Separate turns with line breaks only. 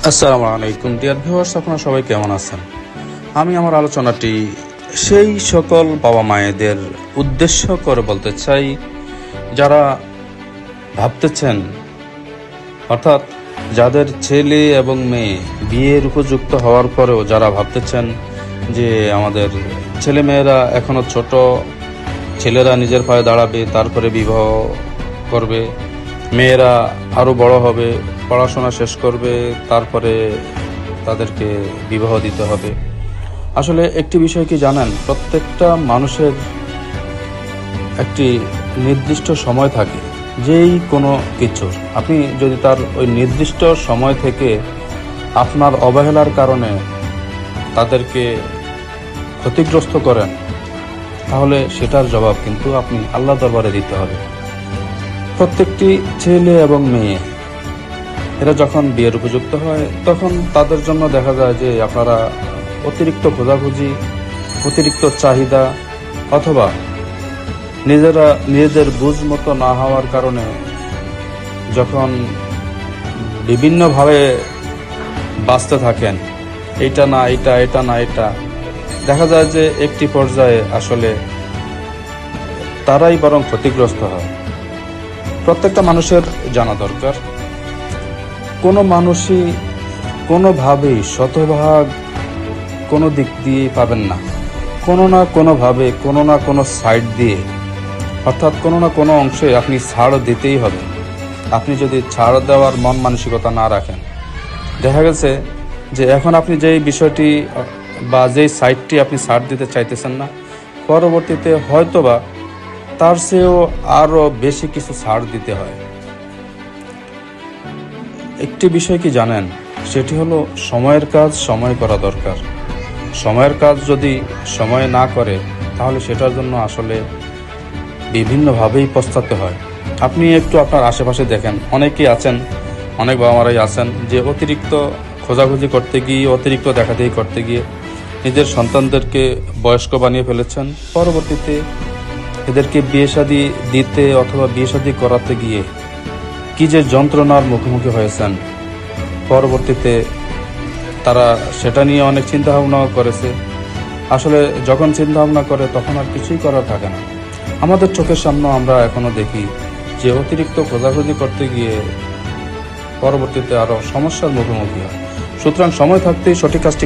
আসসালামু আলাইকুম dear viewers, আপনারা সবাই কেমন আছেন? আমি আমার আলোচনাটি সেই সকল বাবা মায়েদের উদ্দেশ্য করে বলতে চাই যারা ভাবতেছেন, অর্থাৎ যাদের ছেলে এবং মেয়ে বিয়ের উপযুক্ত হওয়ার পরেও যারা ভাবতেছেন যে আমাদের ছেলে মেয়েরা এখনো ছোট, ছেলেরা নিজের পায়ে দাঁড়াবে তারপরে বিবাহ করবে, মেয়েরা আরও বড় হবে, পড়াশোনা শেষ করবে, তারপরে তাদেরকে বিবাহ দিতে হবে। আসলে একটি বিষয় কি জানেন, প্রত্যেকটা মানুষের একটি নির্দিষ্ট সময় থাকে যেই কোনো কিছুর। আপনি যদি তার ওই নির্দিষ্ট সময় থেকে আপনার অবহেলার কারণে তাদেরকে ক্ষতিগ্রস্ত করেন, তাহলে সেটার জবাব কিন্তু আপনি আল্লাহ দরবারে দিতে হবে। প্রত্যেকটি ছেলে এবং মেয়ে এরা যখন বিয়ের উপযুক্ত হয় তখন তাদের জন্য দেখা যায় যে আপনারা অতিরিক্ত খোঁজাখুঁজি, অতিরিক্ত চাহিদা, অথবা নিজেদের বুঝ মতো না হওয়ার কারণে যখন বিভিন্নভাবে বাঁচতে থাকেন, এইটা না এটা, এটা না এটা, দেখা যায় যে একটি পর্যায়ে আসলে তারাই বরং ক্ষতিগ্রস্ত হয়। প্রত্যেকটা মানুষের জানা দরকার, কোনো মানুষই কোনোভাবেই শতভাগ কোনো দিক দিয়ে পাবেন না। কোনো না কোনোভাবে, কোনো না কোনো সাইড দিয়ে, অর্থাৎ কোনো না কোনো অংশে আপনি ছাড় দিতেই হবে। আপনি যদি ছাড় দেওয়ার মন মানসিকতা না রাখেন, দেখা গেছে যে এখন আপনি যেই বিষয়টি বা যেই সাইডটি আপনি ছাড় দিতে চাইতেছেন না, পরবর্তীতে হয়তোবা তার চেয়েও আরও বেশি কিছু ছাড় দিতে হয়। একটি বিষয় কি জানেন, সেটি হলো সময়ের কাজ সময় করা দরকার। সময়ের কাজ যদি সময় না করে তাহলে সেটার জন্য আসলে বিভিন্নভাবেই পস্তাতে হয়। আপনি একটু আপনার আশেপাশে দেখেন, অনেকেই আছেন, অনেক বাবা মারাই আছেন যে অতিরিক্ত খোঁজাখুঁজি করতে গিয়ে, অতিরিক্ত দেখাদেখি করতে গিয়ে নিজের সন্তানদেরকে বয়স্ক বানিয়ে ফেলেছেন। পরবর্তীতে এদেরকে বিয়ে শাদী দিতে অথবা বিয়ে শাদী করাতে গিয়ে কি যে যন্ত্রণার মুখোমুখি হয়েছেন, পরবর্তীতে তারা সেটা নিয়ে অনেক চিন্তা ভাবনাও করেছে। আসলে যখন চিন্তা ভাবনা করে তখন আর কিছুই করার থাকে না। আমাদের চোখের সামনে আমরা এখনো দেখি যে অতিরিক্ত খোঁজাখুঁজি করতে গিয়ে পরবর্তীতে আরো সমস্যার মুখোমুখি হয়। সুতরাং সময় থাকতেই সঠিক কাজটি